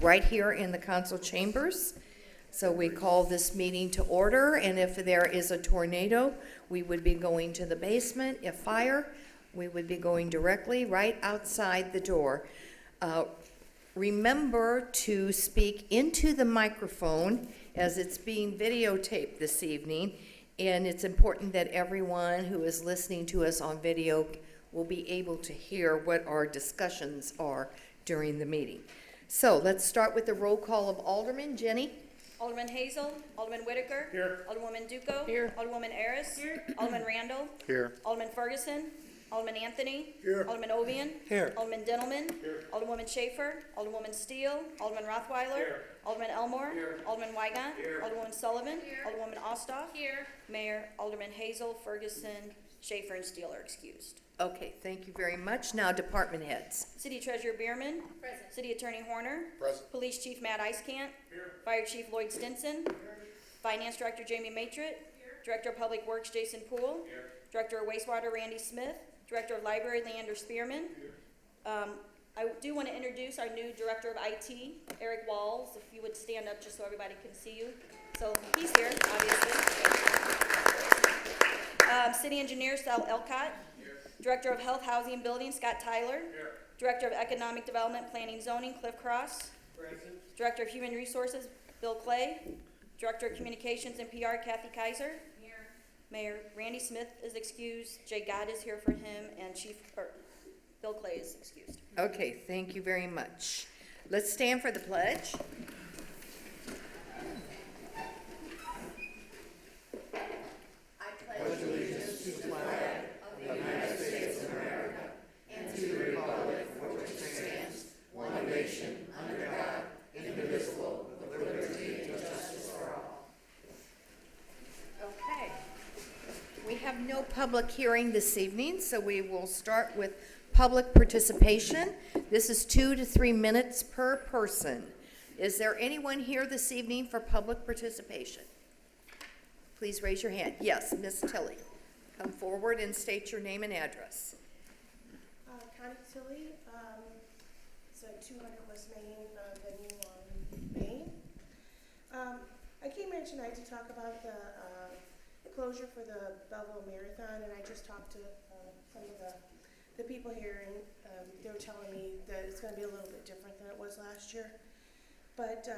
right here in the council chambers. So we call this meeting to order, and if there is a tornado, we would be going to the basement. If fire, we would be going directly right outside the door. Remember to speak into the microphone as it's being videotaped this evening, and it's important that everyone who is listening to us on video will be able to hear what our discussions are during the meeting. So let's start with the roll call of Alderman. Jenny? Alderman Hazel. Alderman Whitaker. Here. Alderwoman Duco. Here. Alderwoman Harris. Here. Alderman Randall. Here. Alderman Ferguson. Alderman Anthony. Here. Alderman Ovian. Here. Alderman Dintelman. Here. Alderwoman Schaefer. Alderwoman Steele. Alderman Rothweiler. Here. Alderman Elmore. Here. Alderman Weigant. Here. Alderwoman Sullivan. Here. Alderwoman Ostoff. Here. Mayor. Alderman Hazel, Ferguson, Schaefer, and Steele are excused. Okay, thank you very much. Now, department heads. City Treasurer Bierman. Present. City Attorney Horner. Present. Police Chief Matt Icecant. Here. Fire Chief Lloyd Stinson. Finance Director Jamie Matrit. Director of Public Works Jason Poole. Here. Director of Wastewater Randy Smith. Director of Library Leander Spearman. I do want to introduce our new Director of IT, Eric Walls. If you would stand up just so everybody can see you. So he's here, obviously. City Engineer Sal Elcott. Director of Health, Housing, and Building Scott Tyler. Here. Director of Economic Development, Planning, Zoning Cliff Cross. Present. Director of Human Resources Bill Clay. Director of Communications and PR Kathy Kaiser. Here. Mayor Randy Smith is excused. Jay Gott is here for him, and Bill Clay is excused. Okay, thank you very much. Let's stand for the pledge. Okay. We have no public hearing this evening, so we will start with public participation. This is 2 to 3 minutes per person. Is there anyone here this evening for public participation? Please raise your hand. Yes, Miss Tilly. Come forward and state your name and address. Connie Tilly, it's a 200 West Main venue on Main. I came here tonight to talk about the closure for the Belleville Marathon, and I just talked to some of the people here, and they were telling me that it's going to be a little bit different than it was last year. But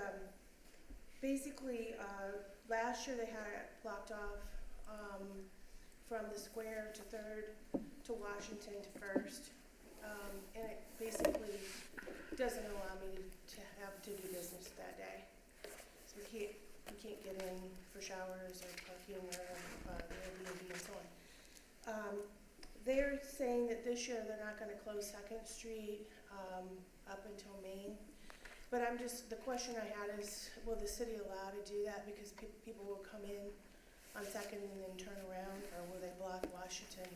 basically, last year they had it blocked off from the square to 3rd to Washington to 1st. And it basically doesn't allow me to have to do business that day. So we can't get in for showers or parking or Airbnb and so on. They're saying that this year they're not gonna close 2nd Street up until Main. But the question I had is, will the city allow to do that? Because people will come in on 2nd and then turn around, or will they block Washington?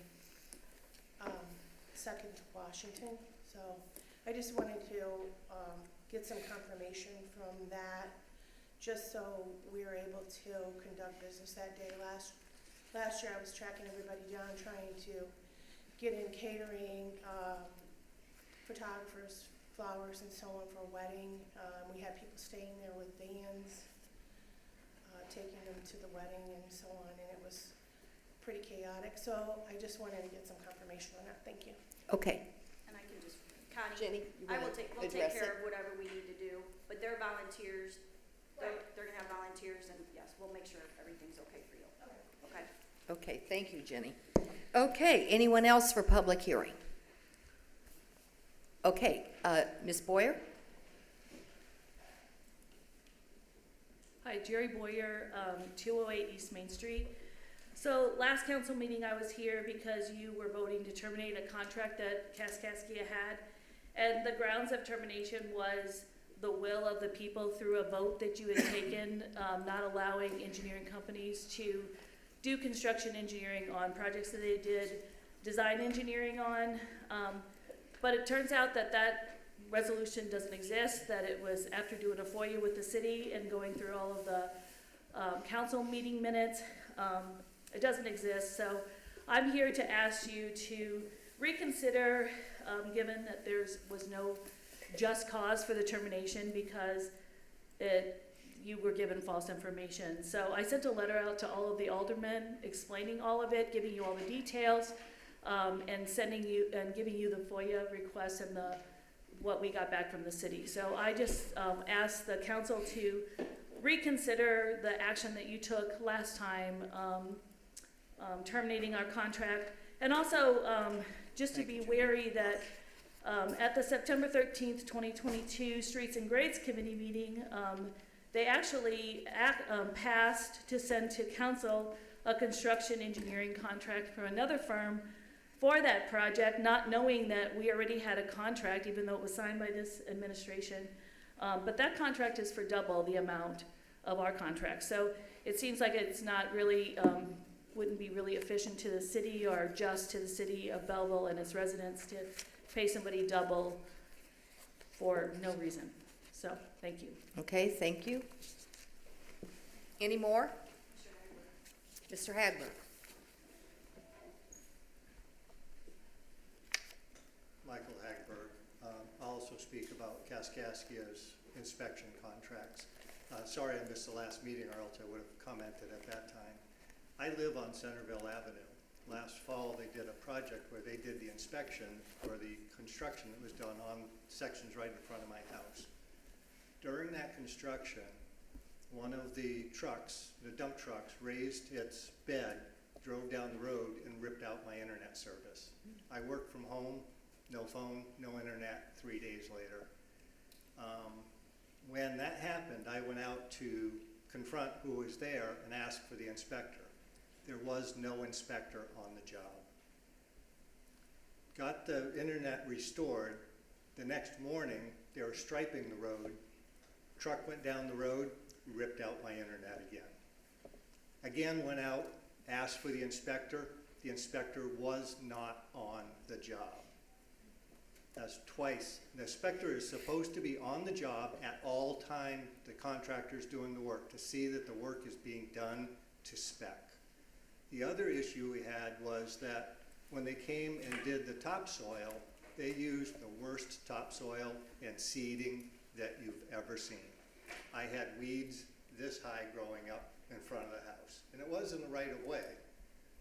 2nd to Washington. So I just wanted to get some confirmation from that, just so we were able to conduct business that day. Last year I was tracking everybody down, trying to get in catering, photographers, flowers and so on for a wedding. We had people staying there with vans, taking them to the wedding and so on, and it was pretty chaotic. So I just wanted to get some confirmation on that. Thank you. Okay. And I can just, Connie, Jenny, you we'll wanna take address care it? of whatever we need to do, but they're volunteers. They're gonna have volunteers, and yes, we'll make sure everything's okay for you. Okay. Okay, thank you, Jenny. Okay, anyone else for public hearing? Okay, Ms. Boyer? Hi, Jerry Boyer, 208 East Main Street. So last council meeting I was here because you were voting to terminate a contract that Kaskaskia had. And the grounds of termination was the will of the people through a vote that you had taken, not allowing engineering companies to do construction engineering on projects that they did design engineering on. But it turns out that that resolution doesn't exist, that it was after doing a FOIA with the city and going through all of the council meeting minutes. It doesn't exist, so I'm here to ask you to reconsider, given that there was no just cause for the termination because you were given false information. So I sent a letter out to all of the aldermen explaining all of it, giving you all the details, and giving you the FOIA requests and what we got back from the city. So I just asked the council to reconsider the action that you took last time, terminating our contract, and also just to be wary that at the September 13th, 2022 Streets and Grades Committee meeting, they actually passed to send to council a construction engineering contract from another firm for that project, not knowing that we already had a contract, even though it was signed by this administration. But that contract is for double the amount of our contract. So it seems like it's not really, wouldn't be really efficient to the city or just to the city of Belleville and its residents to pay somebody double for no reason. So, thank you. Okay, thank you. Any more? Mr. Hagler. Michael Hagberg. I'll also speak about Kaskaskia's inspection contracts. Sorry I missed the last meeting, or else I would have commented at that time. I live on Centerville Avenue. Last fall, they did a project where they did the inspection for the construction that was done on sections right in front of my house. During that construction, one of the trucks, the dump trucks, raised its bed, drove down the road, and ripped out my internet service. I work from home, no phone, no internet, 3 days later. When that happened, I went out to confront who was there and ask for the inspector. There was no inspector on the job. Got the internet restored. The next morning, they were striping the road. Truck went down the road, ripped out my internet again. Again, went out, asked for the inspector. The inspector was not on the job. That's twice. The inspector is supposed to be on the job at all time the contractor's doing the work, to see that the work is being done to spec. The other issue we had was that when they came and did the topsoil, they used the worst topsoil and seeding that you've ever seen. I had weeds this high growing up in front of the house, and it was in the right of way.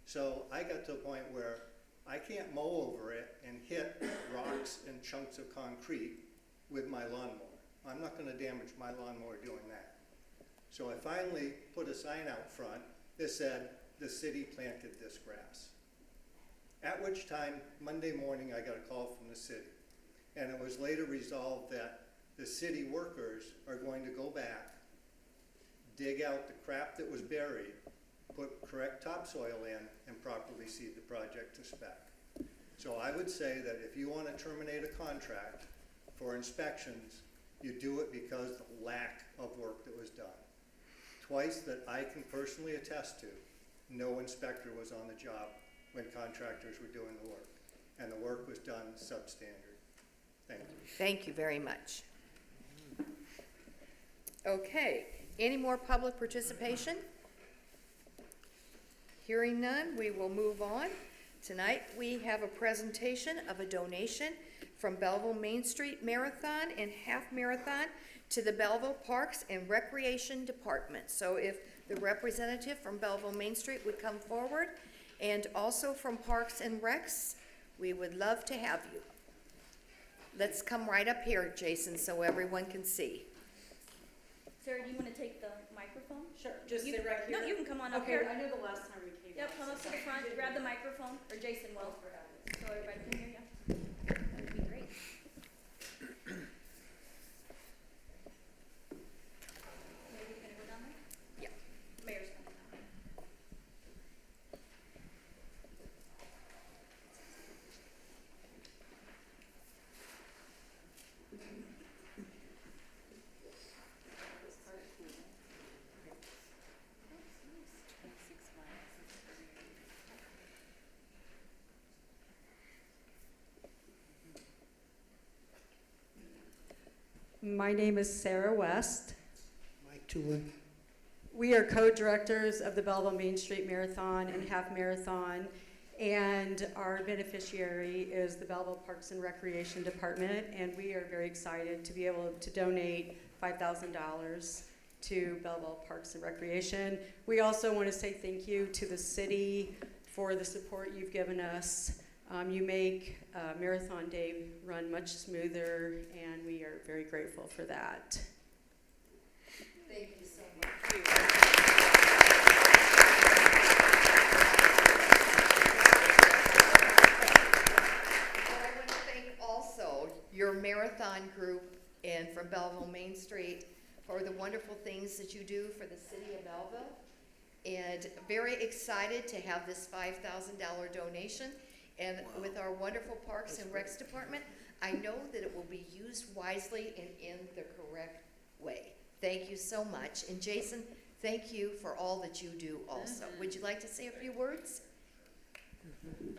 So I got to a point where I can't mow over it and hit rocks and chunks of concrete with my lawnmower. I'm not going to damage my lawnmower doing that. So I finally put a sign out front that said, "The city planted this grass." At which time, Monday morning, I got a call from the city. And it was later resolved that the city workers are going to go back, dig out the crap that was buried, put correct topsoil in, and properly seed the project to spec. So I would say that if you want to terminate a contract for inspections, you do it because of the lack of work that was done. Twice that I can personally attest to, no inspector was on the job when contractors were doing the work, and the work was done substandard. Thank you. Thank you very much. Okay, any more public participation? Hearing none, we will move on. Tonight, we have a presentation of a donation from Belleville Main Street Marathon and Half Marathon to the Belleville Parks and Recreation Department. So if the representative from Belleville Main Street would come forward, and also from Parks and Recs, we would love to have you. Let's come right up here, Jason, so everyone can see. Sarah, do you want to take the microphone? Sure, just You- sit right here. No, you can come on up Okay, here. I know the last time we came. Yep, come up to the front, grab the microphone, or Jason will, so everybody can hear you. That would be great. Maybe you're gonna go down there? Yeah. Mayor's coming down. My name is Sarah West. Mike Tulin. We are co-directors of the Belleville Main Street Marathon and Half Marathon, And our beneficiary is the Belleville Parks and Recreation Department, and we are very excited to be able to donate $5,000 to Belleville Parks and Recreation. We also want to say thank you to the city for the support you've given us. You make Marathon Day run much smoother, and we are very grateful for that. Thank you so much. I want to thank also your marathon group and from Belleville Main Street for the wonderful things that you do for the city of Belleville. And very excited to have this $5,000 donation. And with our wonderful Parks and Recs Department, I know that it will be used wisely and in the correct way. Thank you so much. And Jason, thank you for all that you do also. Would you like to say a few words?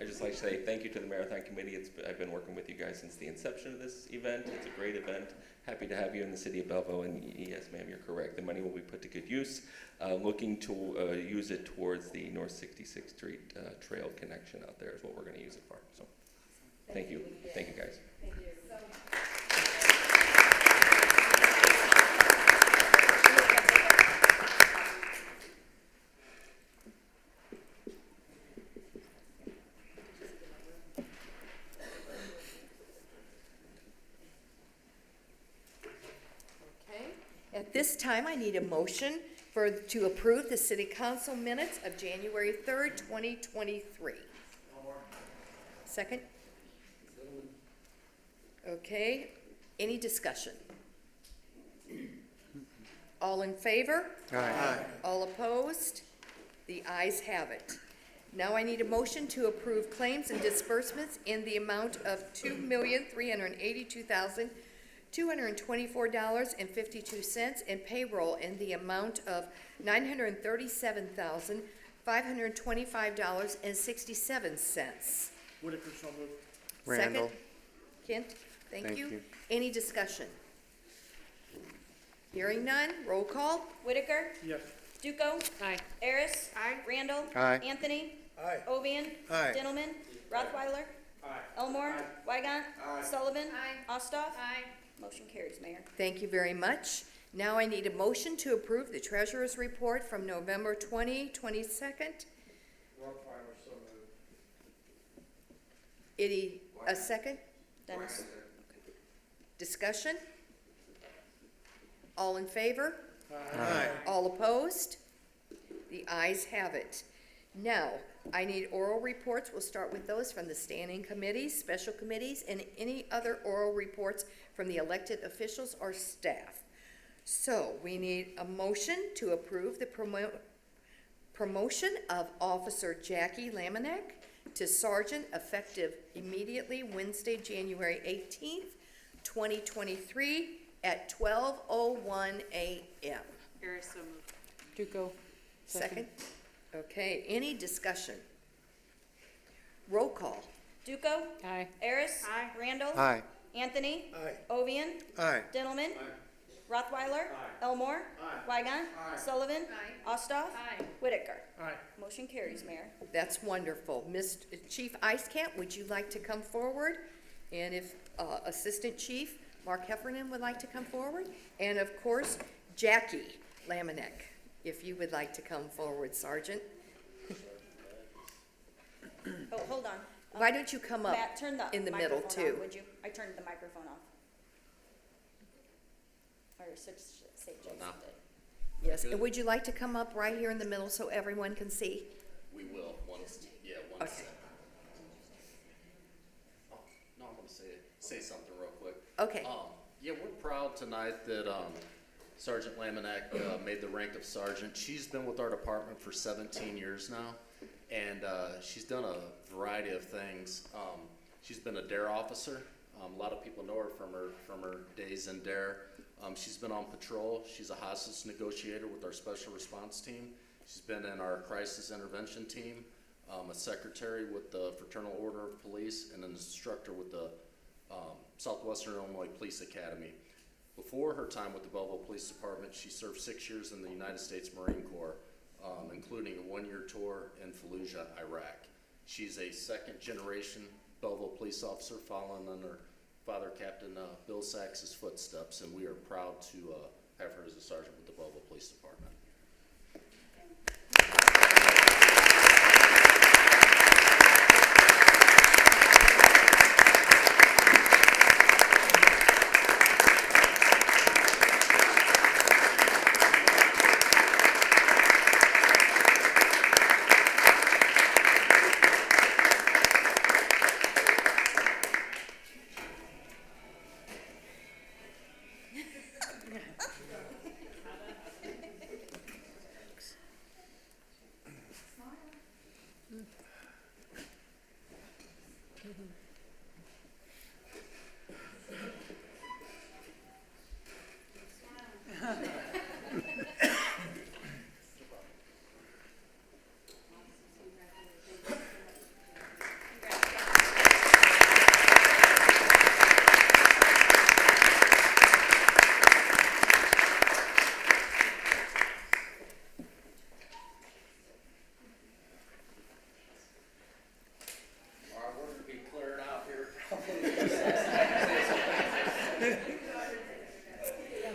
I'd just like to say thank you to the Marathon Committee. I've been working with you guys since the inception of this event. It's a great event. Happy to have you in the city of Belleville. And yes, ma'am, you're correct. The money will be put to good use. Looking to use it towards the North 66th Street Trail connection out there is what we're going to use it for. So thank you. Thank you, guys. Thank you so much. Okay. At this time, I need a motion to approve the city council minutes of January 3rd, 2023. Second? Okay, any discussion? All in favor? Aye. All opposed? The ayes have it. Now I need a motion to approve claims and disbursements in the amount of $2,382,224.52 and payroll in the amount of $937,525.67. Whitaker, so moved. Randall. Second? Kent, thank Thank you. you. Any discussion? Hearing none, roll call. Whitaker, Yes. Duco. Aye. Harris. Randall. Aye. Anthony. Aye. Ovian. Aye. Dintelman. Rothweiler. Aye. Elmore. Weigant. Sullivan. Aye. Ossoff. Motion carries, Mayor. Thank you very much. Now I need a motion to approve the treasurer's report from November 22nd. Rothweiler, so moved. A second? Dennis. Discussion? All in favor? Aye. All opposed? The ayes have it. Now, I need oral reports. We'll start with those from the standing committees, special committees, and any other oral reports from the elected officials or staff. So, we need a motion to approve the promotion of Officer Jackie Lamanek to Sergeant effective immediately Wednesday, January 18th, 2023 at 12:01 a.m. Harris, so moved. Duco. Second? Okay, any discussion? Roll call. Duco. Aye. Harris. Randall. Aye. Anthony. Aye. Ovian. Aye. Dintelman. Rothweiler. Elmore. Weigant. Sullivan. Ossoff. Whitaker. Aye. Motion carries, Mayor. That's wonderful. Chief Icecamp, would you like to come forward? And if Assistant Chief Mark Heffernan would like to come forward? And of course, Jackie Lamanek, if you would like to come forward, Sergeant. Oh, hold on. Why don't you come up Matt, turn the in the middle microphone too? on, would you? I turned the microphone off. Or say Jason did. Yes, and would you like to come up right here in the middle so everyone can see? We will, one second. Okay. Oh, no, I'm gonna say something real quick. Okay, Yeah, we're proud tonight that, Sergeant Lamanek, made the rank of sergeant. She's been with our department for 17 years now, and, she's done a variety of things. She's been a DARE officer. A lot of people know her from her days in DARE. She's been on patrol. She's a hostage negotiator with our special response team. She's been in our crisis intervention team, a secretary with the Fraternal Order of Police, and an instructor with the Southwestern Illinois Police Academy. Before her time with the Belleville Police Department, she served 6 years in the United States Marine Corps, including a 1-year tour in Fallujah, Iraq. She's a second-generation Belleville police officer following under Father Captain Bill Sachs's footsteps, and we are proud to have her as a sergeant with the Belleville Police Department.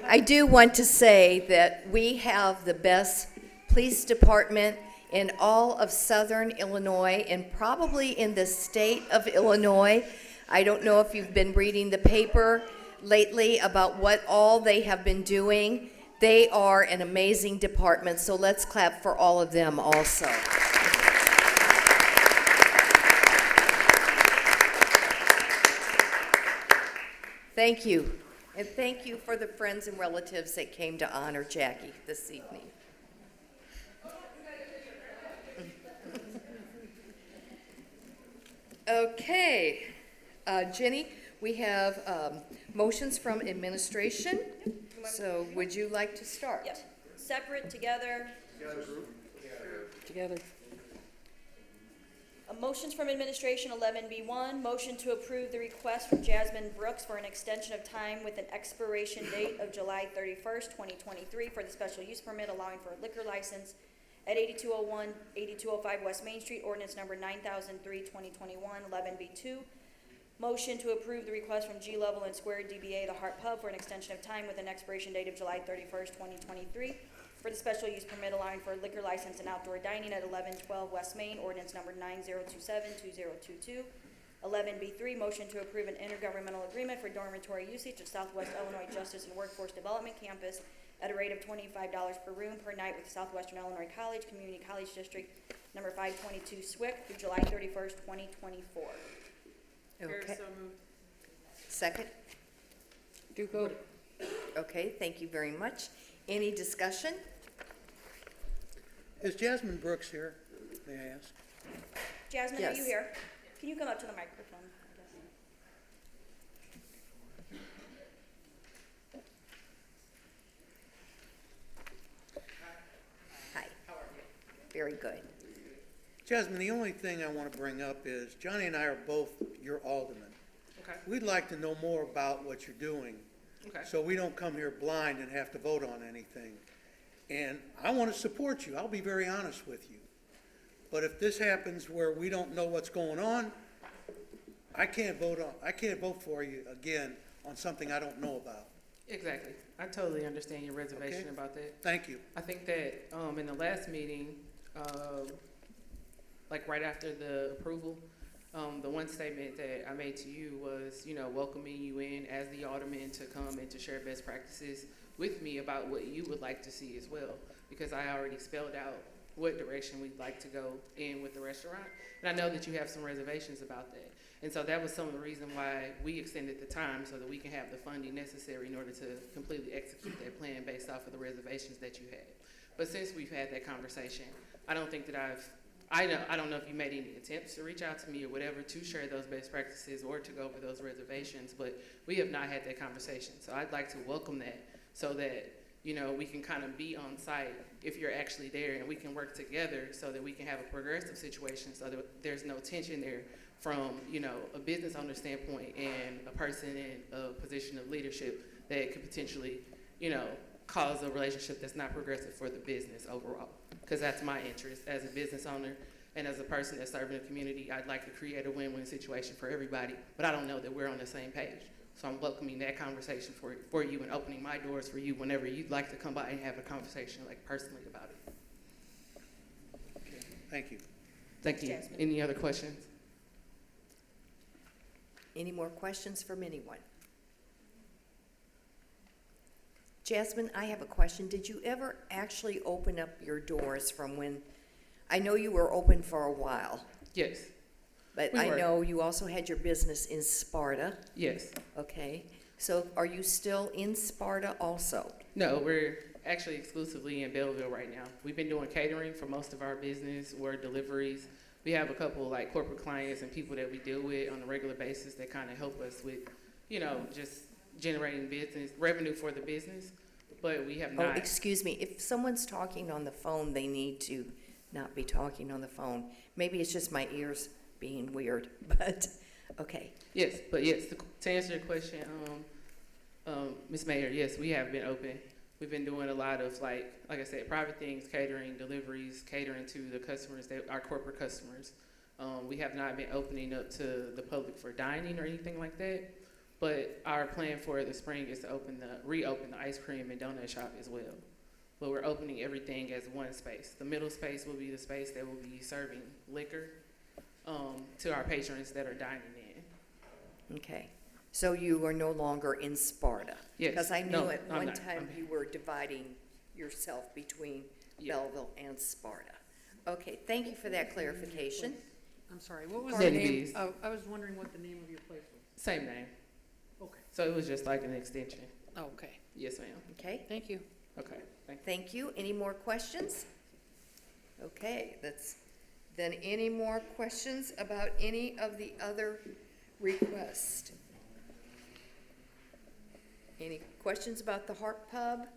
I do want to say that we have the best police department in all of southern Illinois and probably in the state of Illinois. I don't know if you've been reading the paper lately about what all they have been doing. They are an amazing department, so let's clap for all of them also. Thank you. And thank you for the friends and relatives that came to honor Jackie this evening. Okay, Jenny, we have motions from administration. So would you like to start? Yep. Separate, together. Together. Motions from administration, 11B1, motion to approve the request from Jasmine Brooks for an extension of time with an expiration date of July 31st, 2023 for the special use permit allowing for a liquor license at 8201, 8205 West Main Street, ordinance number 9003, 2021, 11B2. Motion to approve the request from G Level and Square DBA The Hart Pub for an extension of time with an expiration date of July 31st, 2023 for the special use permit allowing for a liquor license and outdoor dining at 1112 West Main, ordinance number 9027-2022. 11B3, motion to approve an intergovernmental agreement for dormitory usage of Southwest Illinois Justice and Workforce Development Campus at a rate of $25 per room per night with Southwestern Illinois College, Community College District, number 522 SWIC through July 31st, 2024. Okay. Second? Duco. Okay, thank you very much. Any discussion? Is Jasmine Brooks here, may I ask? Jasmine, are you Yes. here? Can you come up to the microphone? Hi. How are you? Very good. Jasmine, the only thing I want to bring up is Johnny and I are both your aldermen. Okay. We'd like to know more about what you're doing, Okay. so we don't come here blind and have to vote on anything. And I want to support you, I'll be very honest with you. But if this happens where we don't know what's going on, I can't vote for you again on something I don't know about. Exactly. I totally understand your reservation Okay. about that. Thank you. I think that in the last meeting, like right after the approval, the one statement that I made to you was, welcoming you in as the alderman to come and to share best practices with me about what you would like to see as well, because I already spelled out what direction we'd like to go in with the restaurant, and I know that you have some reservations about that. And so that was some of the reason why we extended the time so that we can have the funding necessary in order to completely execute that plan based off of the reservations that you had. But since we've had that conversation, I don't think that I don't know if you made any attempts to reach out to me or whatever to share those best practices or to go over those reservations, but we have not had that conversation. So I'd like to welcome that so that, we can kind of be on site if you're actually there, and we can work together so that we can have a progressive situation so that there's no tension there from, a business owner standpoint and a person in a position of leadership that could potentially, cause a relationship that's not progressive for the business overall. Because that's my interest as a business owner, And as a person that's serving the community, I'd like to create a win-win situation for everybody, but I don't know that we're on the same page. So I'm welcoming that conversation for you and opening my doors for you whenever you'd like to come by and have a conversation, like personally about it. Okay, thank you. Thank you. Jasmine. Any other questions? Any more questions from anyone? Jasmine, I have a question. Did you ever actually open up your doors from when, I know you were open for a while, Yes, but We I were. know you also had your business in Sparta, yes. okay? So are you still in Sparta also? No, we're actually exclusively in Belleville right now. We've been doing catering for most of our business, or deliveries. We have a couple like corporate clients and people that we deal with on a regular basis that kind of help us with, you know, just generating business, revenue for the business, but we have Oh, not. excuse me, if someone's talking on the phone, they need to not be talking on the phone. Maybe it's just my ears being weird, but, okay. Yes, but yes, to answer your question, Ms. Mayor, yes, we have been open. We've been doing a lot of like I said, private things, catering, deliveries, catering to the customers, our corporate customers. We have not been opening up to the public for dining or anything like that. But our plan for the spring is to reopen the ice cream and donut shop as well. But we're opening everything as one space. The middle space will be the space that will be serving liquor to our patrons that are dining in. Okay, so you are no longer in Sparta? Yes. Because I No, knew at I'm one not. time I'm- you were dividing yourself between Yeah. Belleville and Sparta. Okay, thank you for that clarification. I'm sorry, what was the Pardon name? me. I was wondering what the name of your place was. Same name. Okay. So it was just like an extension. Oh, okay. Yes, ma'am. Okay, Thank you. Okay, thank you. thank you. Any more questions? Okay, then any more questions about any of the other requests? Any questions about the Harp Pub?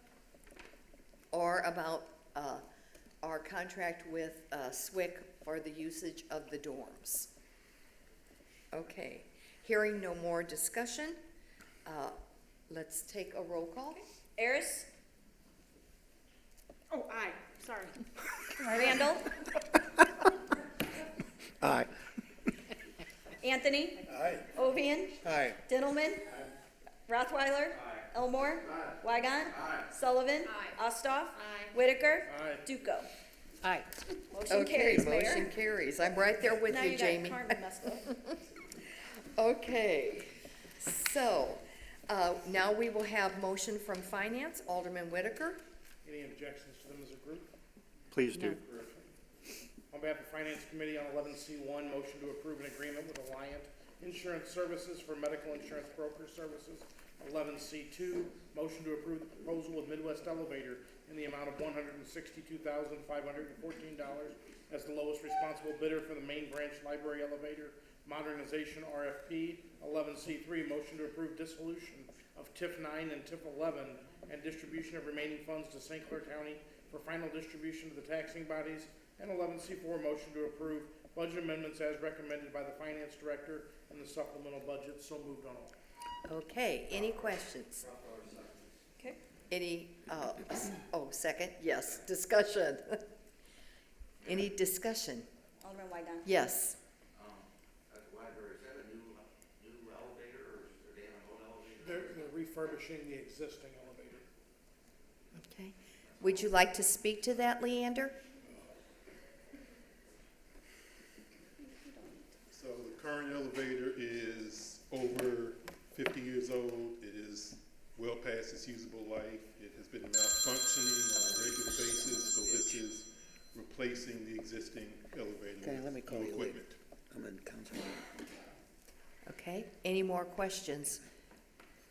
Or about our contract with SWIC for the usage of the dorms? Okay, hearing no more discussion, let's take a roll call. Eris, Oh, aye, sorry. Randall, Aye. Anthony, Aye. Ovian, Aye. Dintelman, Rothweiler, Elmore, Weigant, Sullivan, Ostoff, Whitaker, Duco. Aye. Motion Okay, carries, motion Mayor. carries. I'm right there with Now you, you Jamie. got Carmen messed up. Okay, so, now we will have motion from Finance, Alderman Whitaker. Any objections to them as a group? Please do. On behalf of Finance Committee on 11C1, motion to approve an agreement with Alliant Insurance Services for medical insurance broker services. 11C2, motion to approve the proposal with Midwest Elevator in the amount of $162,514 as the lowest responsible bidder for the main branch library elevator modernization RFP. 11C3, motion to approve dissolution of TIF 9 and TIF 11 and distribution of remaining funds to St. Clair County for final distribution to the taxing bodies. And 11C4, motion to approve budget amendments as recommended by the Finance Director and the supplemental budget. So moved on all. Okay, any questions? Okay. Any, second, yes, discussion. Any discussion? Alderman Weigant. Yes. At the library, is that a new elevator, or are they on an old elevator? They're refurbishing the existing elevator. Okay. Would you like to speak to that, Leander? So the current elevator is over 50 years old. It is well past its usable life. It has been malfunctioning on a regular basis, so this is replacing the existing elevator Okay, let me with call new you equipment. I'm in council. Okay, any more questions?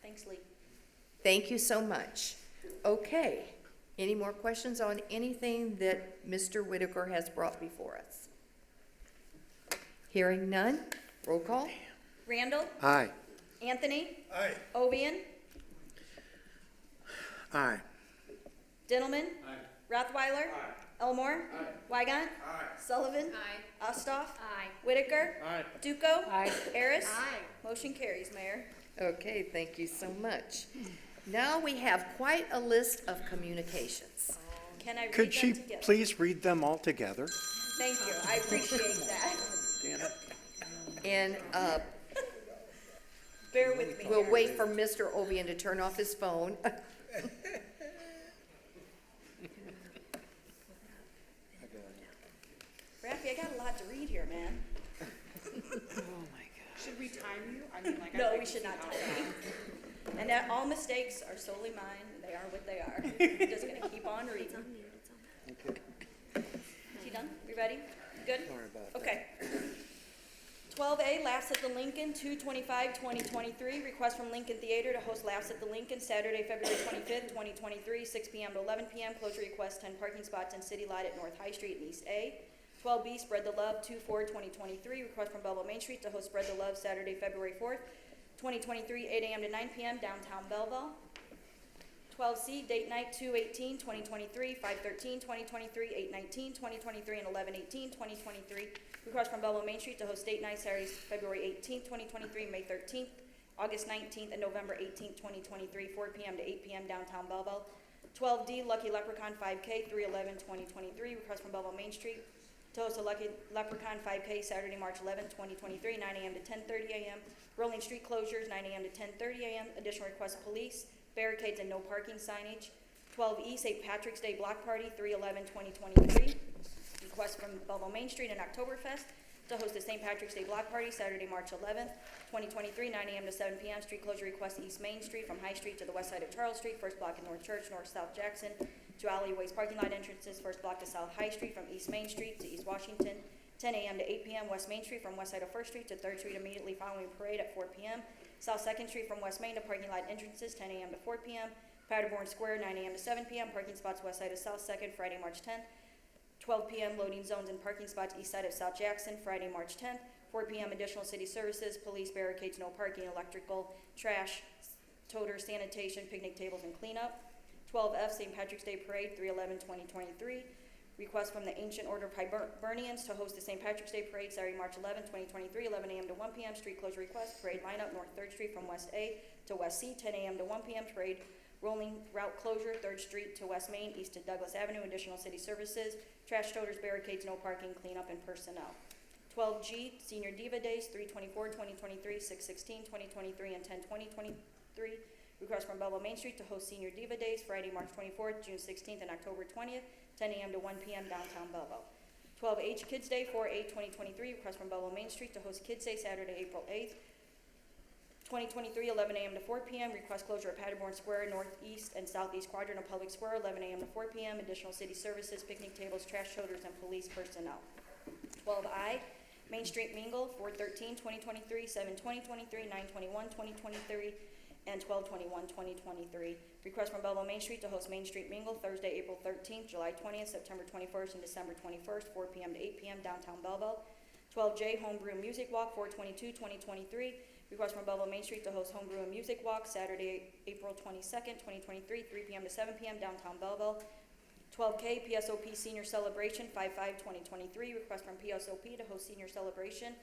Thanks, Lee. Thank you so much. Okay, any more questions on anything that Mr. Whitaker has brought before us? Hearing none, roll call. Randall, Aye. Anthony, Aye. Ovian, Aye. Dintelman, Rothweiler, Elmore, Weigant, Sullivan, Ostoff, Whitaker, Aye. Duco, Aye. Eris. Motion carries, Mayor. Okay, thank you so much. Now we have quite a list of communications. Can I read Could them she together? please read them all together? Thank you, I appreciate that. Damn it. And Bear with me we'll here. wait for Mr. Ovian to turn off his phone. Raffy, I got a lot to read here, man. Should we time you? I mean, like, No, we should not time you. And that all mistakes are solely mine, they are what they are. I'm just gonna keep on reading. Okay. You done? We ready? Good? Sorry about that. Okay. 12A, Laughs at the Lincoln, 2/25/2023. Request from Lincoln Theater to host Laughs at the Lincoln Saturday, February 25th, 2023, 6 p.m. to 11 p.m. Closure request, 10 parking spots in City Lot at North High Street and East A. 12B, Spread the Love, 2/4/2023. Request from Belleville Main Street to host Spread the Love Saturday, February 4th, 2023, 8 a.m. to 9 p.m. downtown Belleville. 12C, date night 2/18/2023, 5/13/2023, 8/19/2023, and 11/18/2023. Request from Belleville Main Street to host date night Saturdays, February 18th, 2023, May 13th, August 19th, and November 18th, 2023, 4 p.m. to 8 p.m. downtown Belleville. 12D, Lucky Leprechaun 5K, 3/11/2023. Request from Belleville Main Street to host a Lucky Leprechaun 5K Saturday, March 11th, 2023, 9 a.m. to 10:30 a.m. Rolling street closures, 9 a.m. to 10:30 a.m. Additional requests, police, barricades, and no parking signage. 12E, St. Patrick's Day Block Party, 3/11/2023. Request from Belleville Main Street and Oktoberfest to host the St. Patrick's Day Block Party, Saturday, March 11th, 2023, 9 a.m. to 7 p.m. Street closure request, East Main Street from High Street to the west side of Charles Street, first block in North Church, north-south Jackson, to alleyways, parking lot entrances, first block to South High Street from East Main Street to East Washington, 10 a.m. to 8 p.m. West Main Street from west side of First Street to 3rd Street immediately following parade at 4 p.m. South 2nd Street from West Main to parking lot entrances, 10 a.m. to 4 p.m. Paderborn Square, 9 a.m. to 7 p.m. Parking spots west side of South 2nd, Friday, March 10th. 12 p.m. loading zones and parking spots east side of South Jackson, Friday, March 10th. 4 p.m. additional city services, police, barricades, no parking, electrical, trash, toter, sanitation, picnic tables, and cleanup. 12F, St. Patrick's Day Parade, 3/11/2023. Request from the Ancient Order of Hibernians to host the St. Patrick's Day Parade, Saturday, March 11, 2023, 11 a.m. to 1 p.m. Street closure request, parade lineup, North 3rd Street from West A to West C, 10 a.m. to 1 p.m. Parade rolling route closure, 3rd Street to West Main, east to Douglas Avenue. Additional city services, trash toters, barricades, no parking, cleanup, and personnel. 12G, Senior Diva Days, 3/24/2023, 6/16/2023, and 10/20/2023. Request from Belleville Main Street to host Senior Diva Days, Friday, March 24th, June 16th, and October 20th, 10 a.m. to 1 p.m. downtown Belleville. 12H, Kids Day, 4/8/2023. Request from Belleville Main Street to host Kids Day, Saturday, April 8th, 2023, 11 a.m. to 4 p.m. Request closure at Paderborn Square, northeast and southeast quadrant of Public Square, 11 a.m. to 4 p.m. Additional city services, picnic tables, trash toters, and police personnel. 12I, Main Street Mingle, 4/13/2023, 7/20/23, 9/21/2023, and 12/21/2023. Request from Belleville Main Street to host Main Street Mingle, Thursday, April 13th, July 20th, September 21st, and December 21st, 4 p.m. to 8 p.m. downtown Belleville. 12J, Homebrew Music Walk, 4/22/2023. Request from Belleville Main Street to host Homebrew and Music Walk, Saturday, April 22nd, 2023, 3 p.m. to 7 p.m. downtown Belleville. 12K, PSOP Senior Celebration, 5/5/2023. Request from PSOP to host Senior Celebration,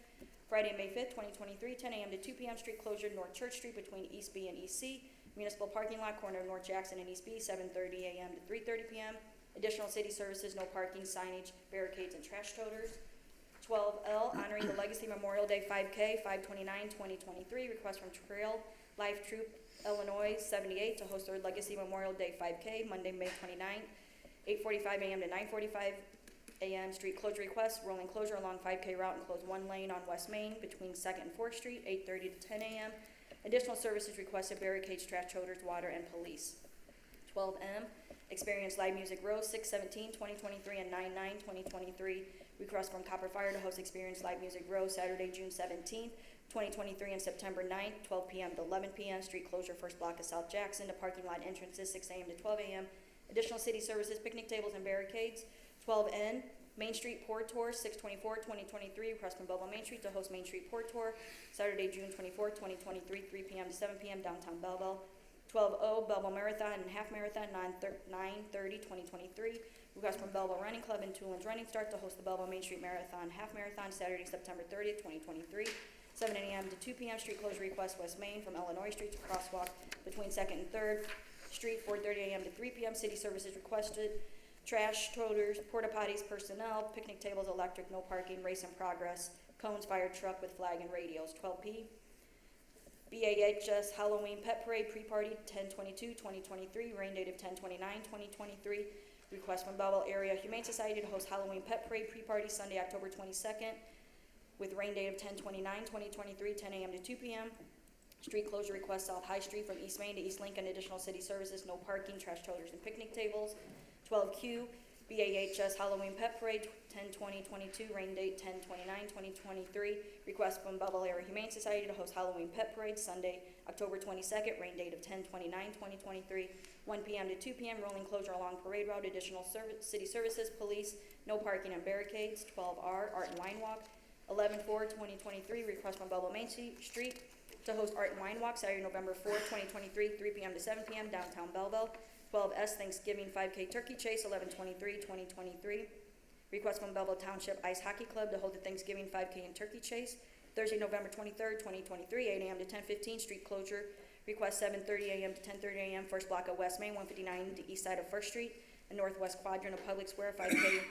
Friday, May 5th, 2023, 10 a.m. to 2 p.m. Street closure, North Church Street between East B and East C. Municipal parking lot, corner of North Jackson and East B, 7:30 a.m. to 3:30 p.m. Additional city services, no parking, signage, barricades, and trash toters. 12L, honoring the Legacy Memorial Day 5K, 5/29/2023. Request from Trail Life Troop Illinois 78 to host their Legacy Memorial Day 5K, Monday, May 29th, 8:45 a.m. to 9:45 a.m. Street closure request, rolling closure along 5K route and close one lane on West Main between 2nd and 4th Street, 8:30 to 10 a.m. Additional services requested, barricades, trash toters, water, and police. 12M, Experience Live Music Rose, 6/17/2023 and 9/9/2023. Request from Copper Fire to host Experience Live Music Rose, Saturday, June 17th, 2023 and September 9th, 12 p.m. to 11 p.m. Street closure, first block of South Jackson to parking lot entrances, 6 a.m. to 12 a.m. Additional city services, picnic tables, and barricades. 12N, Main Street Port Tour, 6/24/2023. Request from Belleville Main Street to host Main Street Port Tour, Saturday, June 24th, 2023, 3 p.m. to 7 p.m. downtown Belleville. 12O, Belleville Marathon and Half Marathon, 9/30/2023. Request from Belleville Running Club and Tulin's Running Start to host the Belleville Main Street Marathon Half Marathon, Saturday, September 30th, 2023. 7 a.m. to 2 p.m. Street closure request, West Main from Illinois Street to crosswalk between 2nd and 3rd Street, 4:30 a.m. to 3 p.m. City services requested, trash toters, porta potties, personnel, picnic tables, electric, no parking, race in progress, cones, fire truck with flag and radios. 12P, BAHS Halloween Pet Parade Pre-Party 10/22/2023, rain date of 10/29/2023. Request from Belleville Area Humane Society to host Halloween Pet Parade Pre-Party Sunday, October 22nd, with rain date of 10/29/2023, 10 a.m. to 2 p.m. Street closure request South High Street from East Main to East Lincoln, additional city services, no parking, trash toters, and picnic tables. 12Q, BAHS Halloween Pet Parade 10/20/22, rain date 10/29/2023. Request from Belleville Area Humane Society to host Halloween Pet Parade Sunday, October 22nd, rain date of 10/29/2023, 1 p.m. to 2 p.m. Rolling closure along Parade Route, additional city services, police, no parking and barricades. 12R, Art and Wine Walk. 11/4/2023, request from Belleville Main Street to host Art and Wine Walk Saturday, November 4th, 2023, 3 p.m. to 7 p.m. downtown Belleville. 12S, Thanksgiving 5K Turkey Chase, 11/23/2023. Request from Belleville Township Ice Hockey Club to hold the Thanksgiving 5K and Turkey Chase Thursday, November 23rd, 2023, 8 a.m. to 10:15. Street closure request 7:30 a.m. to 10:30 a.m. First block of West Main, 159 to east side of First Street, and northwest quadrant of Public Square, 5K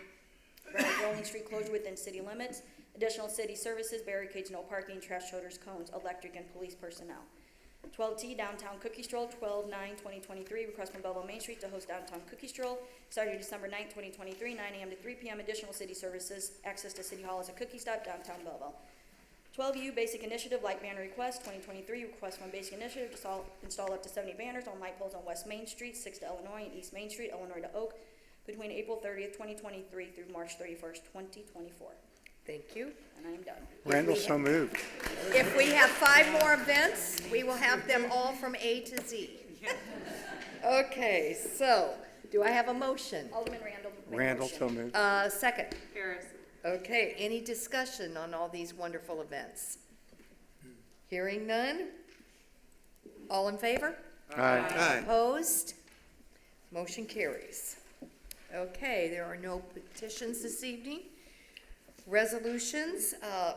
rolling street closure within city limits. Additional city services, barricades, no parking, trash toters, cones, electric, and police personnel. 12T, Downtown Cookie Stroll, 12/9/2023, request from Belleville Main Street to host Downtown Cookie Stroll, Saturday, December 9th, 2023, 9 a.m. to 3 p.m. Additional city services, access to City Hall as a cookie stop, downtown Belleville. 12U, Basic Initiative, Light Banner Request, 2023, request from Basic Initiative to install up to 70 banners on light poles on West Main Street, 6th to Illinois, and East Main Street, Illinois to Oak, between April 30th, 2023 through March 31st, 2024. Thank you. And I am done. Randall, so moved. If we have 5 more events, we will have them all from A to Z. Okay, so, do I have a motion? Alderman Randall. make Randall, motion. so moved. Second. Harris. Okay, any discussion on all these wonderful events? Hearing none? All in favor? Aye. Opposed? Motion carries. Okay, there are no petitions this evening. Resolutions, I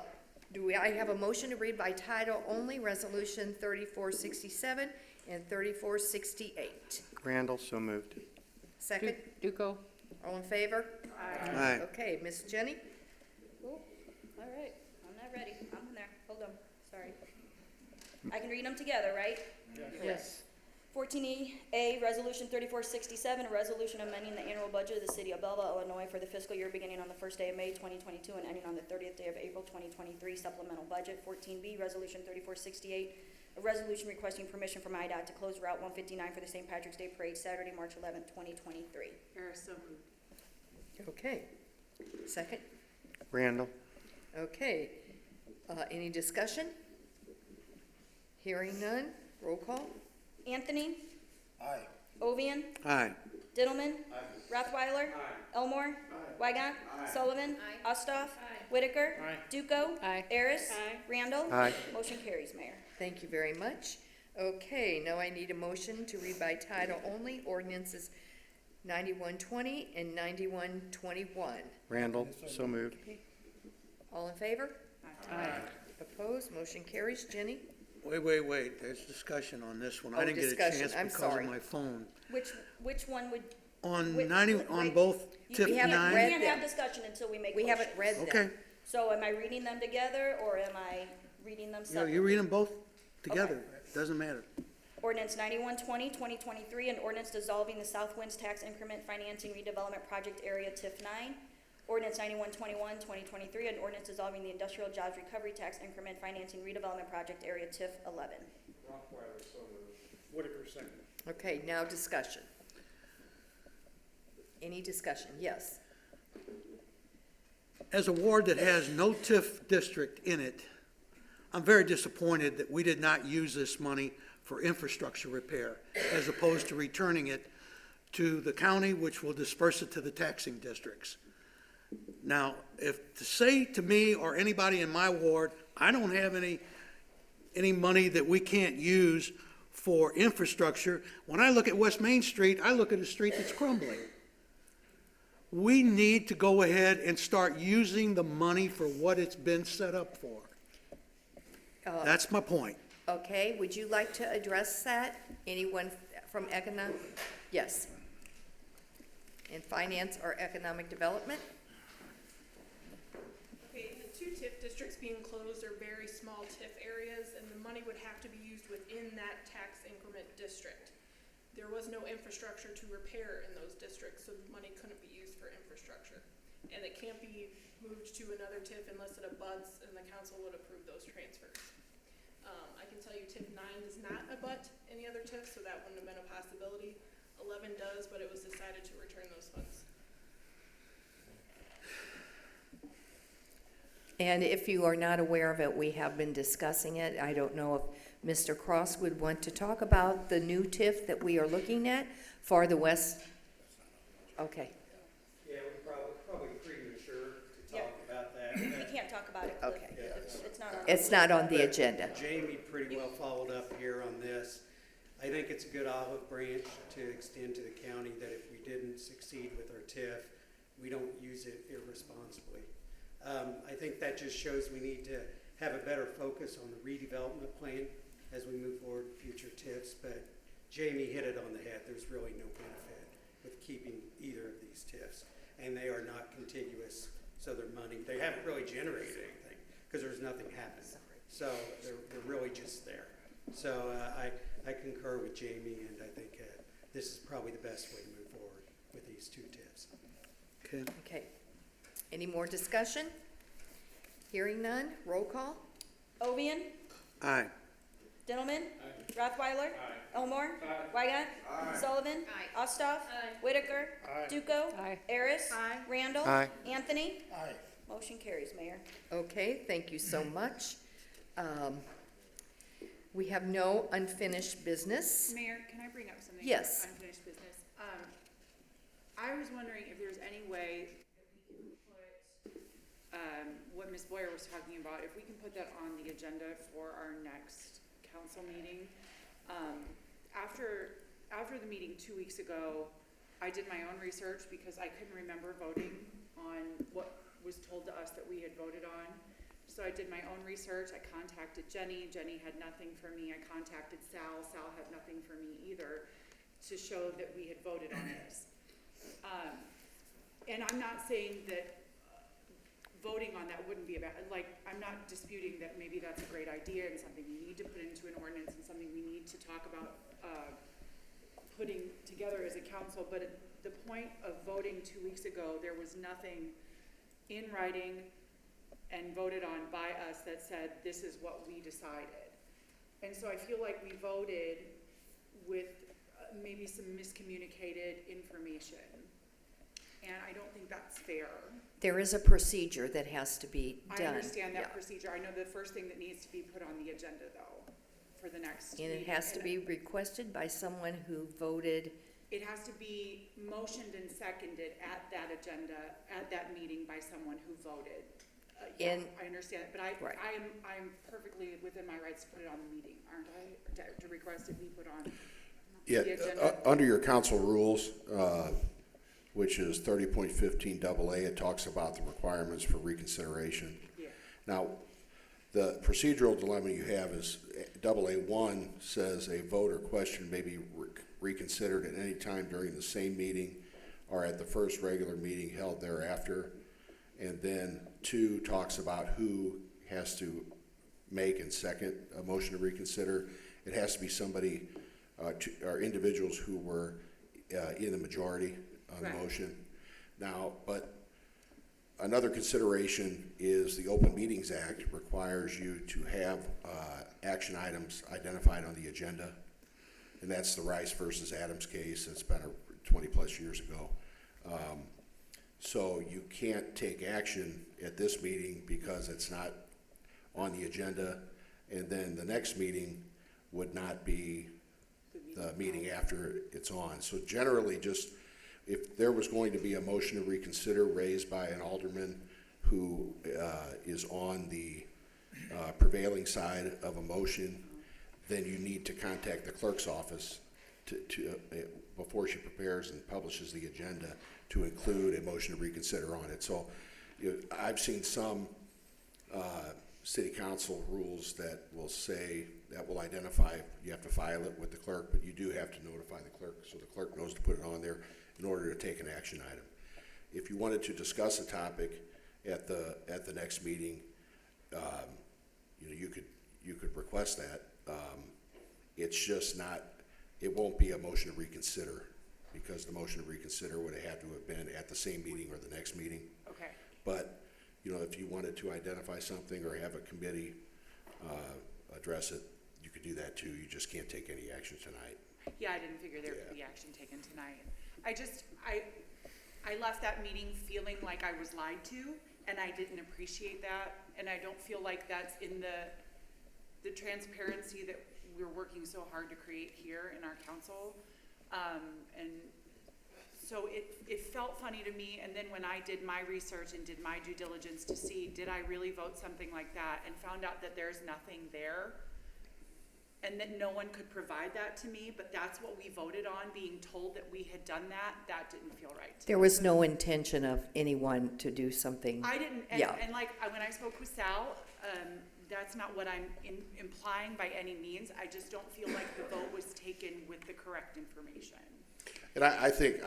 have a motion to read by title only, Resolution 3467 and 3468. Randall, so moved. Second, Duco? all in favor? Aye. Okay, Miss Jenny? Cool. All right, I'm not ready. I'm in there. Hold on. Sorry. I can read them together, right? Yes. 14E, Resolution 3467, a resolution amending the annual budget of the city of Belleville, Illinois for the fiscal year beginning on the first day of May 2022 and ending on the 30th day of April 2023, supplemental budget. 14B, Resolution 3468, a resolution requesting permission from IDOT to close Route 159 for the St. Patrick's Day Parade Saturday, March 11th, 2023. Harris, so moved. Okay. Second? Randall. Okay. Any discussion? Hearing none, roll call? Anthony? Aye. Ovian? Aye. Dillman? Rothweiler? Elmore? Weigant? Sullivan? Ostoff? Whitaker? Aye. Duco? Aye. Harris? Randall? Aye. Motion carries, Mayor. Thank you very much. Okay, now I need a motion to read by title only, ordinances 9120 and 9121. Randall, so moved. All in favor? Aye. Opposed? Motion carries. Jenny? Wait, there's discussion on this one. Oh, I didn't get a discussion. chance I'm because sorry. of my phone. Which one would, On Wait, 90, wait, on wait. both We TIF haven't we 9? read can't them. have discussion until we make We haven't motions. read them. Okay, So am I reading them together, or am I reading them you separately? read them both together, doesn't matter. Ordinance 9120, 2023, an ordinance dissolving the South Winds Tax Increment Financing Redevelopment Project Area TIF 9. Ordinance 9121, 2023, an ordinance dissolving the Industrial Jobs Recovery Tax Increment Financing Redevelopment Project Area TIF 11. Rothweiler, so moved. Whitaker, second. Okay, now discussion. Any discussion? Yes. As a ward that has no TIF district in it, I'm very disappointed that we did not use this money for infrastructure repair, as opposed to returning it to the county, which will disperse it to the taxing districts. Now, if to say to me or anybody in my ward, I don't have any money that we can't use for infrastructure, when I look at West Main Street, I look at a street that's crumbling. We need to go ahead and start using the money for what it's been set up for. That's my point. Okay, would you like to address that? Anyone from Econo? Yes. in finance or economic development. Okay, the two TIF districts being closed are very small TIF areas, and the money would have to be used within that tax increment district. There was no infrastructure to repair in those districts, so the money couldn't be used for infrastructure. And it can't be moved to another TIF unless it abuts and the council would approve those transfers. I can tell you TIF 9 does not abut any other TIF, so that wouldn't have been a possibility. 11 does, but it was decided to return those funds. And if you are not aware of it, we have been discussing it. I don't know if Mr. Cross would want to talk about the new TIF that we are looking at for the west. Okay, Yeah, we're probably premature to Yeah. talk about that. We can't talk about it. Okay. It's not on. it's not on the agenda. Jamie pretty well followed up here on this. I think it's a good olive branch to extend to the county that if we didn't succeed with our TIF, we don't use it irresponsibly. I think that just shows we need to have a better focus on the redevelopment plan as we move forward with future TIFs, but Jamie hit it on the head. There's really no benefit with keeping either of these TIFs, and they are not contiguous, so their money, they haven't really generated anything because there's nothing happening. So they're really just there. So I concur with Jamie, and I think this is probably the best way to move forward with these two TIFs. Okay. Okay. Any more discussion? Hearing none, roll call. Ovian, Aye. Dintelman, Rothweiler, Elmore, Wygant, Sullivan, Ostoff, Whitaker, Duco, Aris, Randall, Aye. Anthony. Motion carries, Mayor. Okay, thank you so much. We have no unfinished business. Mayor, can I bring up something? Yes. For unfinished business. I was wondering if there's any way that we can put, what Ms. Boyer was talking about, if we can put that on the agenda for our next council meeting. After the meeting 2 weeks ago, I did my own research because I couldn't remember voting on what was told to us that we had voted on. So I did my own research. I contacted Jenny. Jenny had nothing for me. I contacted Sal. Sal had nothing for me either to show that we had voted on this. And I'm not saying that voting on that wouldn't be a bad, like, I'm not disputing that maybe that's a great idea and something we need to put into an ordinance and something we need to talk about putting together as a council. But at the point of voting 2 weeks ago, there was nothing in writing and voted on by us that said this is what we decided. And so I feel like we voted with maybe some miscommunicated information. And I don't think that's fair. There is a procedure that has to be done. I understand that Yeah. procedure. I know the first thing that needs to be put on the agenda though, for the next And it meeting. has to be requested by someone who voted. It has to be motioned and seconded at that agenda, at that meeting by someone who voted. Yeah, In- I understand, but Right. I'm perfectly within my rights to put it on the meeting, aren't I? To request it be put on Yeah, the agenda? under your council rules, which is 30.15 AA, it talks about the requirements for reconsideration. Yeah. Now, the procedural dilemma you have is AA1 says a vote or question may be reconsidered at any time during the same meeting or at the first regular meeting held thereafter. And then 2 talks about who has to make and second a motion to reconsider. It has to be somebody, or individuals who were in the majority on the Right. motion. Now, but another consideration is the Open Meetings Act requires you to have action items identified on the agenda. And that's the Rice versus Adams case. It's been 20-plus years ago. So you can't take action at this meeting because it's not on the agenda, and then the next meeting would not be the meeting after it's on. So generally, just if there was going to be a motion to reconsider raised by an alderman who is on the prevailing side of a motion, then you need to contact the clerk's office to before she prepares and publishes the agenda to include a motion to reconsider on it. So I've seen some city council rules that will say that will identify, you have to file it with the clerk, but you do have to notify the clerk, so the clerk knows to put it on there in order to take an action item. If you wanted to discuss a topic at the next meeting, you know, you could request that. It's just not, it won't be a motion to reconsider, because the motion to reconsider would have had to have been at the same meeting or the next meeting. Okay. But, you know, if you wanted to identify something or have a committee address it, you could do that too. You just can't take any action tonight. Yeah, I didn't figure there would be action taken tonight. I left that meeting feeling like I was lied to, and I didn't appreciate that, and I don't feel like that's in the transparency that we're working so hard to create here in our council. And so it felt funny to me, and then when I did my research and did my due diligence to see, did I really vote something like that, and found out that there's nothing there, and that no one could provide that to me, but that's what we voted on, being told that we had done that, that didn't feel right. There was no intention of anyone to do something. I didn't, and, Yeah. and like, when I spoke with Sal, that's not what I'm implying by any means. I just don't feel like the vote was taken with the correct information. And I think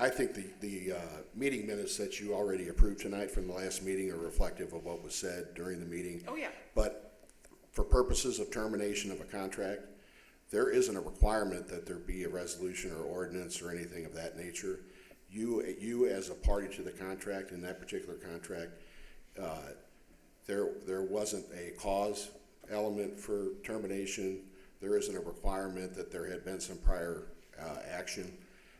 the meeting minutes that you already approved tonight from the last meeting are reflective of what was said during the meeting. Oh, yeah. But for purposes of termination of a contract, there isn't a requirement that there be a resolution or ordinance or anything of that nature. You as a party to the contract, in that particular contract, there wasn't a cause element for termination. There isn't a requirement that there had been some prior action.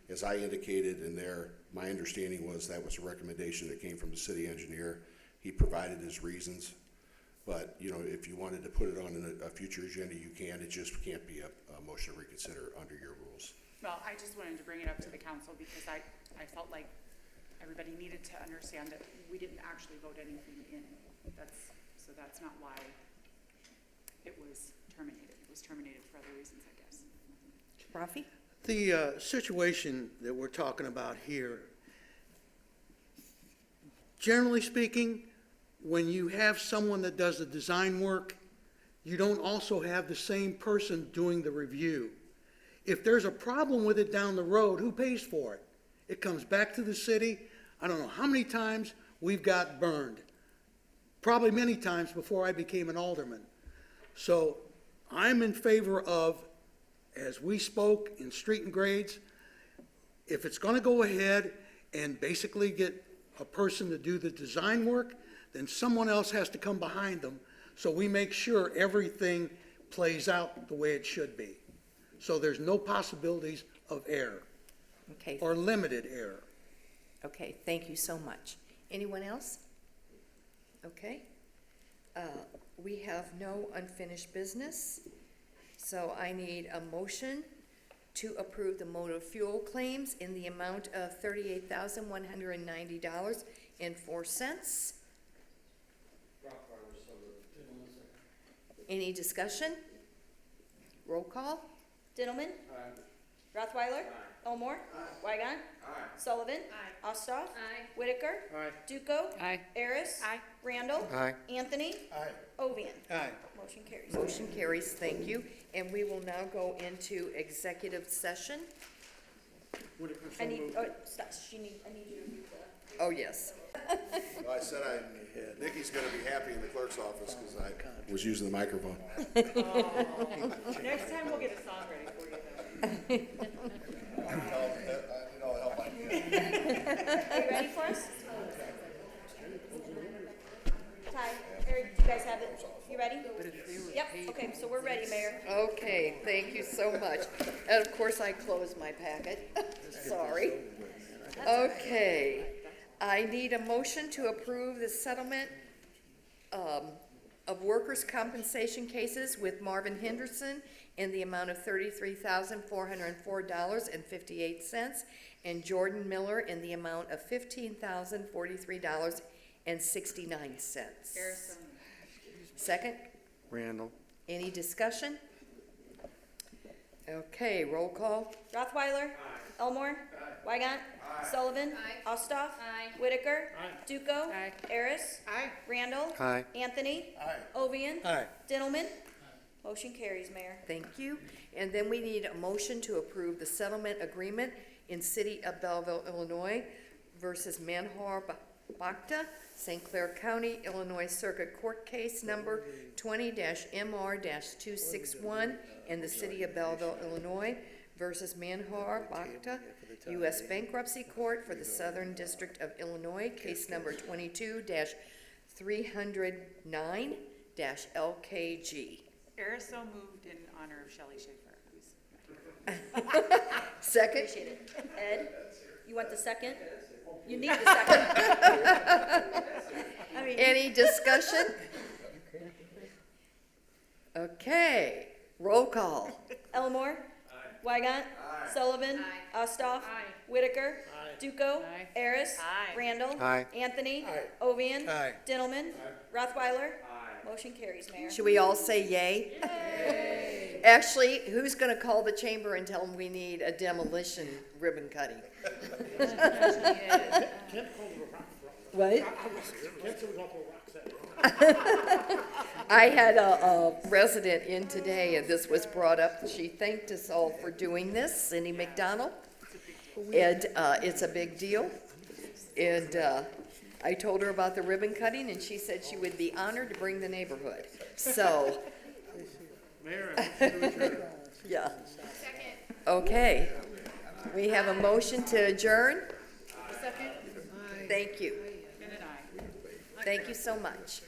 As I indicated in there, my understanding was that was a recommendation that came from the city engineer. He provided his reasons. But, you know, if you wanted to put it on a future agenda, you can. It just can't be a motion to reconsider under your rules. Well, I just wanted to bring it up to the council because I felt like everybody needed to understand that we didn't actually vote anything in. So that's not why it was terminated. It was terminated for other reasons, I guess. Rafi? The situation that we're talking about here, generally speaking, when you have someone that does the design work, you don't also have the same person doing the review. If there's a problem with it down the road, who pays for it? It comes back to the city. I don't know how many times we've got burned. Probably many times before I became an alderman. So I'm in favor of, as we spoke in Street and Grades, if it's going to go ahead and basically get a person to do the design work, then someone else has to come behind them so we make sure everything plays out the way it should be. So there's no possibilities of error. Okay. Or limited error. Okay, thank you so much. Anyone else? Okay. We have no unfinished business, so I need a motion to approve the motor fuel claims in the amount of $38,190.04. Any discussion? Roll call? Dintelman? Rothweiler? Elmore? Weigant? Sullivan? Ostoff? Whitaker? Duco? Harris? Randall? Anthony? Ovian? Motion carries. Motion carries, thank you. And we will now go into executive session. I need, oh, stop, I need you to read the. Oh, yes. Well, I said Nikki's gonna be happy in the clerk's office because I was using the microphone. Next time we'll get a song ready for you then. Are you ready for us? Ty, Eric, do you guys have it? You ready? Yep, okay, so we're ready, Mayor. Okay, thank you so much. And of course, I closed my packet. Sorry. Okay, I need a motion to approve the settlement of workers' compensation cases with Marvin Henderson in the amount of $33,404.58 and Jordan Miller in the amount of $15,043.69. Second? Randall. Any discussion? Okay, roll call. Rothweiler? Elmore? Weigant? Sullivan? Ostoff? Whitaker? Duco? Harris? Randall? Aye. Anthony? Ovian? Aye. Dintelman? Motion carries, Mayor. Thank you. And then we need a motion to approve the settlement agreement in City of Belleville, Illinois versus Manhor Bacta, St. Clair County, Illinois Circuit Court Case Number 20-MR-261 in the City of Belleville, Illinois versus Manhor Bacta, U.S. Bankruptcy Court for the Southern District of Illinois, case number 22-309-LKG. Eris so moved in honor of Shelley Schaefer, who's Second? Appreciate it. Ed, you want the second? You need the second. I mean, Any discussion? Okay, roll call. Elmore? Wygant? Sullivan? Ostoff? Whitaker? Duco? Harris? Randall? Aye. Anthony? Ovian? Aye. Dintelman? Rothweiler? Motion carries, Mayor. Should we all say yay? Actually, who's gonna call the chamber and tell them we need a demolition ribbon cutting? Kent called it a rock. What? Kent said we're going to throw rocks at it. I had a resident in today, and this was brought up. She thanked us all for doing this, Cindy McDonald. And it's a big deal. And I told her about the ribbon cutting, and she said she would be honored to bring the neighborhood. So, Mayor, I motion to adjourn. yeah. Okay. We have a motion to adjourn. second. Thank you. And an aye. Thank you so much.